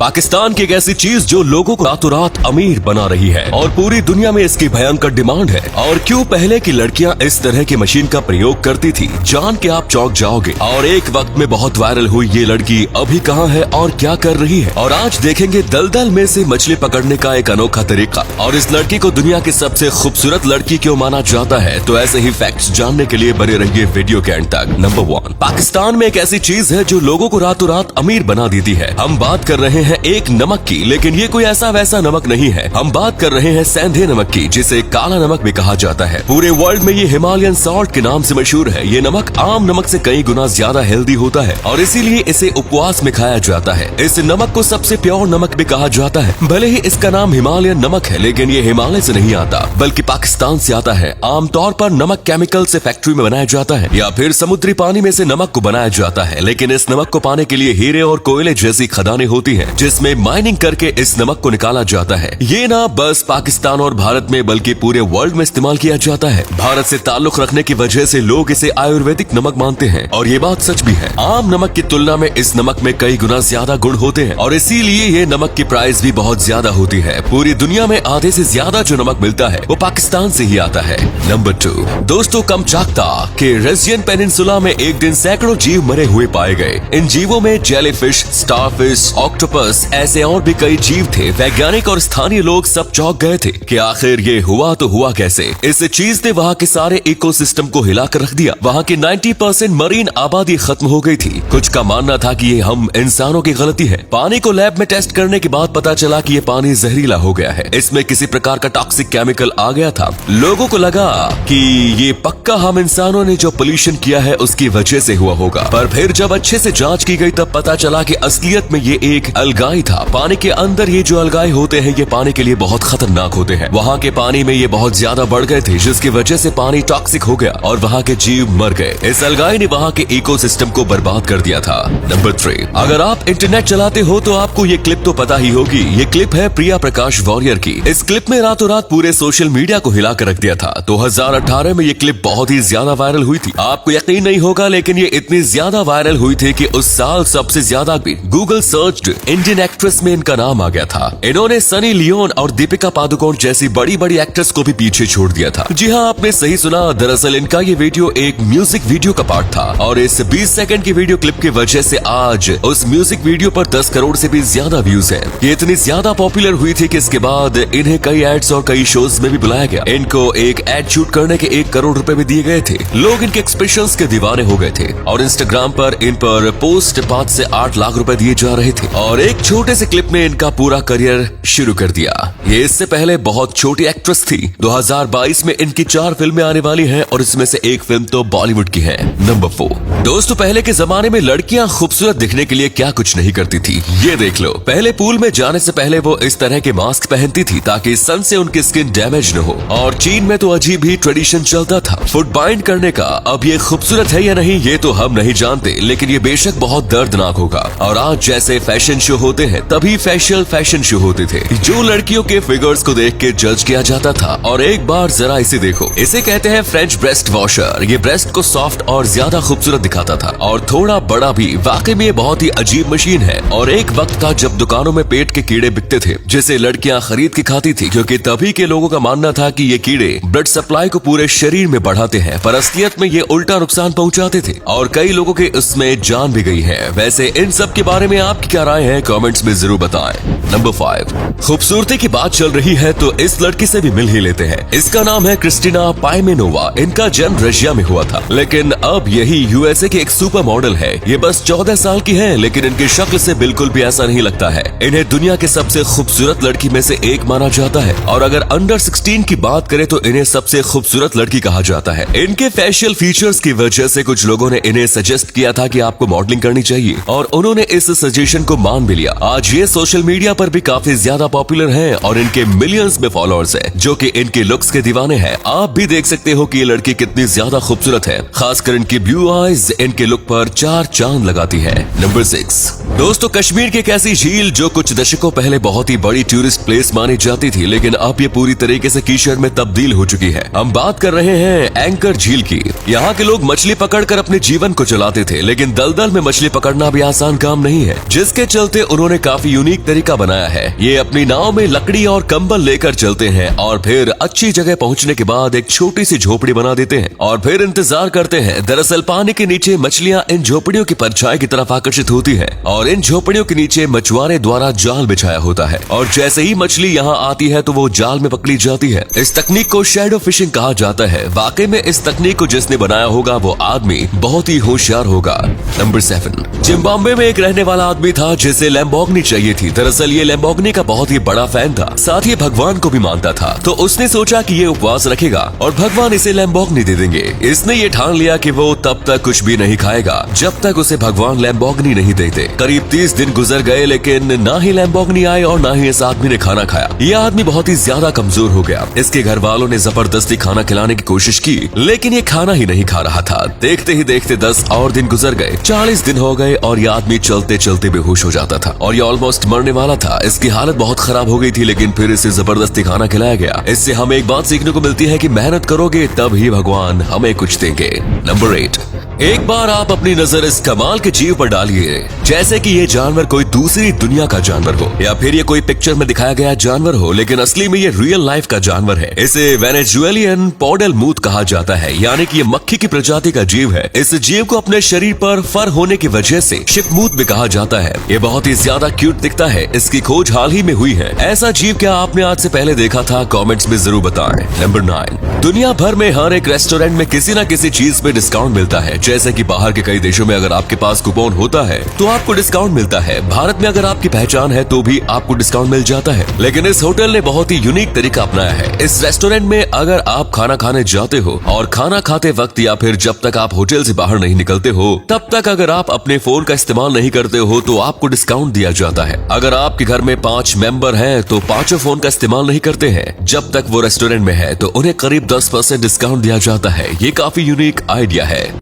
पाकिस्तान की एक ऐसी चीज जो लोगों को रातों रात अमीर बना रही है और पूरी दुनिया में इसकी भयंकर डिमांड है। और क्यों पहले की लड़कियां इस तरह की मशीन का प्रयोग करती थी, जान के आप चौंक जाओगे। और एक वक्त में बहुत वायरल हुई ये लड़की अभी कहाँ है और क्या कर रही है। और आज देखेंगे दलदल में से मछली पकड़ने का एक अनोखा तरीका। और इस लड़की को दुनिया की सबसे खूबसूरत लड़की क्यों माना जाता है, तो ऐसे ही फैक्ट्स जानने के लिए बने रहिए वीडियो के एंड तक। नंबर 1, पाकिस्तान में एक ऐसी चीज है जो लोगों को रातों रात अमीर बना देती है। हम बात कर रहे हैं एक नमक की, लेकिन ये कोई ऐसा वैसा नमक नहीं है। हम बात कर रहे हैं सेंधे नमक की, जिसे काला नमक भी कहा जाता है। पूरे वर्ल्ड में ये हिमालयन सॉल्ट के नाम से मशहूर है। ये नमक आम नमक से कई गुना ज्यादा हेल्दी होता है और इसीलिए इसे उपवास में खाया जाता है। इस नमक को सबसे प्योर नमक भी कहा जाता है। भले ही इसका नाम हिमालयन नमक है, लेकिन ये हिमालय से नहीं आता बल्कि पाकिस्तान से आता है। आमतौर पर नमक केमिकल से फैक्ट्री में बनाया जाता है या फिर समुद्री पानी में से नमक को बनाया जाता है, लेकिन इस नमक को पाने के लिए हीरे और कोयले जैसी खदानें होती हैं, जिसमें माइनिंग करके इस नमक को निकाला जाता है। ये ना बस पाकिस्तान और भारत में बल्कि पूरे वर्ल्ड में इस्तेमाल किया जाता है। भारत से ताल्लुक रखने की वजह से लोग इसे आयुर्वेदिक नमक मानते हैं और ये बात सच भी है। आम नमक की तुलना में इस नमक में कई गुना ज्यादा गुण होते हैं और इसीलिए ये नमक की प्राइस भी बहुत ज्यादा होती है। पूरी दुनिया में आधे से ज्यादा जो नमक मिलता है वो पाकिस्तान से ही आता है। नंबर 2, दोस्तों कमचाकता के रेजियन पेनिनसुला में एक दिन सैकड़ों जीव मरे हुए पाए गए। इन जीवों में जेलीफिश, स्टारफिश, ऑक्टोपस, ऐसे और भी कई जीव थे। वैज्ञानिक और स्थानीय लोग सब चौंक गए थे कि आखिर ये हुआ तो हुआ कैसे। इस चीज ने वहाँ के सारे इकोसिस्टम को हिलाकर रख दिया। वहाँ की 90% मरीन आबादी खत्म हो गई थी। कुछ का मानना था कि ये हम इंसानों की गलती है। पानी को लैब में टेस्ट करने के बाद पता चला कि ये पानी जहरीला हो गया है। इसमें किसी प्रकार का टॉक्सिक केमिकल आ गया था। लोगों को लगा कि ये पक्का हम इंसानों ने जो पोल्यूशन किया है उसकी वजह से हुआ होगा। पर फिर जब अच्छे से जांच की गई तब पता चला कि असलियत में ये एक अलगाई था। पानी के अंदर ये जो अलगाई होते हैं ये पानी के लिए बहुत खतरनाक होते हैं। वहाँ के पानी में ये बहुत ज्यादा बढ़ गए थे, जिसकी वजह से पानी टॉक्सिक हो गया और वहाँ के जीव मर गए। इस अलगाई ने वहाँ के इकोसिस्टम को बर्बाद कर दिया था। नंबर 3, अगर आप इंटरनेट चलाते हो तो आपको ये क्लिप तो पता ही होगी। ये क्लिप है प्रिया प्रकाश वॉरियर की। इस क्लिप में रातों रात पूरे सोशल मीडिया को हिला कर रख दिया था। 2018 में ये क्लिप बहुत ही ज्यादा वायरल हुई थी। आपको यकीन नहीं होगा, लेकिन ये इतनी ज्यादा वायरल हुई थी कि उस साल सबसे ज्यादा गूगल सर्च्ड इंडियन एक्ट्रेस में इनका नाम आ गया था। इन्होंने सनी लियोन और दीपिका पादुकोण जैसी बड़ी बड़ी एक्ट्रेस को भी पीछे छोड़ दिया था। जी हाँ, आपने सही सुना। दरअसल इनका ये वीडियो एक म्यूजिक वीडियो का पार्ट था और इस 20 सेकंड की वीडियो क्लिप की वजह से आज उस म्यूजिक वीडियो पर 10 करोड़ से भी ज्यादा व्यूज हैं। ये इतनी ज्यादा पॉपुलर हुई थी कि इसके बाद इन्हें कई एड्स और कई शोज में भी बुलाया गया। इनको एक एड शूट करने के 1 करोड़ रुपए भी दिए गए थे। लोग इनके एक्सप्रेशंस के दीवाने हो गए थे और इंस्टाग्राम पर इन पर पोस्ट 5 से 8 लाख रुपए दिए जा रहे थे और एक छोटे से क्लिप में इनका पूरा करियर शुरू कर दिया। ये इससे पहले बहुत छोटी एक्ट्रेस थी। 2022 में इनकी 4 फिल्में आने वाली हैं और इसमें से एक फिल्म तो बॉलीवुड की है। नंबर 4, दोस्तों पहले के जमाने में लड़कियां खूबसूरत दिखने के लिए क्या कुछ नहीं करती थी। ये देख लो, पहले पूल में जाने से पहले वो इस तरह के मास्क पहनती थी ताकि सन से उनकी स्किन डैमेज न हो। और चीन में तो अजीब ही ट्रेडिशन चलता था फुट बाइंड करने का। अब ये खूबसूरत है या नहीं ये तो हम नहीं जानते, लेकिन ये बेशक बहुत दर्दनाक होगा। और आज जैसे फैशन शो होते हैं तभी फेशियल फैशन शो होते थे, जो लड़कियों के फिगर्स को देख के जज किया जाता था। और एक बार जरा इसे देखो, इसे कहते हैं फ्रेंच ब्रेस्ट वॉशर। ये ब्रेस्ट को सॉफ्ट और ज्यादा खूबसूरत दिखाता था और थोड़ा बड़ा भी। वाकई में ये बहुत ही अजीब मशीन है। और एक वक्त था जब दुकानों में पेट के कीड़े बिकते थे, जिसे लड़कियां खरीद के खाती थी, क्योंकि तभी के लोगों का मानना था कि ये कीड़े ब्लड सप्लाई को पूरे शरीर में बढ़ाते हैं, पर असलियत में ये उल्टा नुकसान पहुंचाते थे और कई लोगों के उसमें जान भी गई है। वैसे इन सब के बारे में आपकी क्या राय है, कमेंट्स में जरूर बताएं। नंबर 5, खूबसूरती की बात चल रही है तो इस लड़की से भी मिल ही लेते हैं। इसका नाम है क्रिस्टीना पाइमेनोवा। इनका जन्म रशिया में हुआ था, लेकिन अब यही यूएसए की एक सुपर मॉडल है। ये बस 14 साल की है, लेकिन इनकी शक्ल से बिल्कुल भी ऐसा नहीं लगता है। इन्हें दुनिया के सबसे खूबसूरत लड़की में से एक माना जाता है और अगर अंडर 16 की बात करें तो इन्हें सबसे खूबसूरत लड़की कहा जाता है। इनके फेशियल फीचर्स की वजह से कुछ लोगों ने इन्हें सजेस्ट किया था कि आपको मॉडलिंग करनी चाहिए और उन्होंने इस सजेशन को मान भी लिया। आज ये सोशल मीडिया पर भी काफी ज्यादा पॉपुलर हैं और इनके मिलियंस में फॉलोअर्स हैं, जो कि इनके लुक्स के दीवाने हैं। आप भी देख सकते हो कि ये लड़की कितनी ज्यादा खूबसूरत है, खासकर इनकी ब्लू आईज इनके लुक पर 4 चांद लगाती है। नंबर 6 दोस्तों, कश्मीर की एक ऐसी झील जो कुछ दशकों पहले बहुत ही बड़ी टूरिस्ट प्लेस मानी जाती थी, लेकिन अब ये पूरी तरीके से कीचड़ में तब्दील हो चुकी है। हम बात कर रहे हैं एंकर झील की। यहाँ के लोग मछली पकड़कर अपने जीवन को चलाते थे, लेकिन दलदल में मछली पकड़ना भी आसान काम नहीं है, जिसके चलते उन्होंने काफी यूनिक तरीका बनाया है। ये अपनी नाव में लकड़ी और कंबल लेकर चलते हैं और फिर अच्छी जगह पहुँचने के बाद एक छोटी सी झोपड़ी बना देते हैं और फिर इंतजार करते हैं। दरअसल पानी के नीचे मछलियाँ इन झोपड़ियों की परछाई की तरफ आकर्षित होती है और इन झोपड़ियों के नीचे मछुआरे द्वारा जाल बिछाया होता है और जैसे ही मछली यहाँ आती है तो वो जाल में पकड़ी जाती है। इस तकनीक को शैडो फिशिंग कहा जाता है। वाकई में इस तकनीक को जिसने बनाया होगा वो आदमी बहुत ही होशियार होगा। नंबर 7 जिम्बाब्वे में एक रहने वाला आदमी था जिसे लैम्बोर्गिनी चाहिए थी। दरअसल ये लैम्बोर्गिनी का बहुत ही बड़ा फैन था, साथ ही भगवान को भी मानता था। तो उसने सोचा कि ये उपवास रखेगा और भगवान इसे लैम्बोर्गिनी दे देंगे। इसने ये ठान लिया कि वो तब तक कुछ भी नहीं खाएगा जब तक उसे भगवान लैम्बोर्गिनी नहीं देते। करीब 30 दिन गुजर गए, लेकिन ना ही लैम्बोर्गिनी आई और ना ही इस आदमी ने खाना खाया। यह आदमी बहुत ही ज्यादा कमजोर हो गया। इसके घर वालों ने जबरदस्ती खाना खिलाने की कोशिश की, लेकिन ये खाना ही नहीं खा रहा था। देखते ही देखते 10 और दिन गुजर गए, 40 दिन हो गए और यह आदमी चलते चलते बेहोश हो जाता था और ये ऑलमोस्ट मरने वाला था। इसकी हालत बहुत खराब हो गई थी, लेकिन फिर इसे जबरदस्ती खाना खिलाया गया। इससे हमें एक बात सीखने को मिलती है कि मेहनत करोगे तब ही भगवान हमें कुछ देंगे। नंबर 8 एक बार आप अपनी नजर इस कमाल के जीव पर डालिए, जैसे कि ये जानवर कोई दूसरी दुनिया का जानवर हो या फिर ये कोई पिक्चर में दिखाया गया जानवर हो, लेकिन असली में ये रियल लाइफ का जानवर है। इसे वेनेजुएलियन पॉडेलमूथ कहा जाता है, यानी कि ये मक्खी की प्रजाति का जीव है। इस जीव को अपने शरीर पर फर होने की वजह से शिपमूथ भी कहा जाता है। ये बहुत ही ज्यादा क्यूट दिखता है। इसकी खोज हाल ही में हुई है। ऐसा जीव क्या आपने आज से पहले देखा था? कॉमेंट्स में जरूर बताएं। नंबर 9 दुनिया भर में हर एक रेस्टोरेंट में किसी न किसी चीज पे डिस्काउंट मिलता है। जैसे कि बाहर के कई देशों में अगर आपके पास कूपन होता है तो आपको डिस्काउंट मिलता है। भारत में अगर आपकी पहचान है तो भी आपको डिस्काउंट मिल जाता है। लेकिन इस होटल ने बहुत ही यूनिक तरीका अपनाया है। इस रेस्टोरेंट में अगर आप खाना खाने जाते हो और खाना खाते वक्त या फिर जब तक आप होटल से बाहर नहीं निकलते हो तब तक अगर आप अपने फोन का इस्तेमाल नहीं करते हो तो आपको डिस्काउंट दिया जाता है। अगर आपके घर में 5 मेंबर हैं तो 5 फोन का इस्तेमाल नहीं करते हैं जब तक वो रेस्टोरेंट में है, तो उन्हें करीब 10% डिस्काउंट दिया जाता है। ये काफी यूनिक आइडिया है।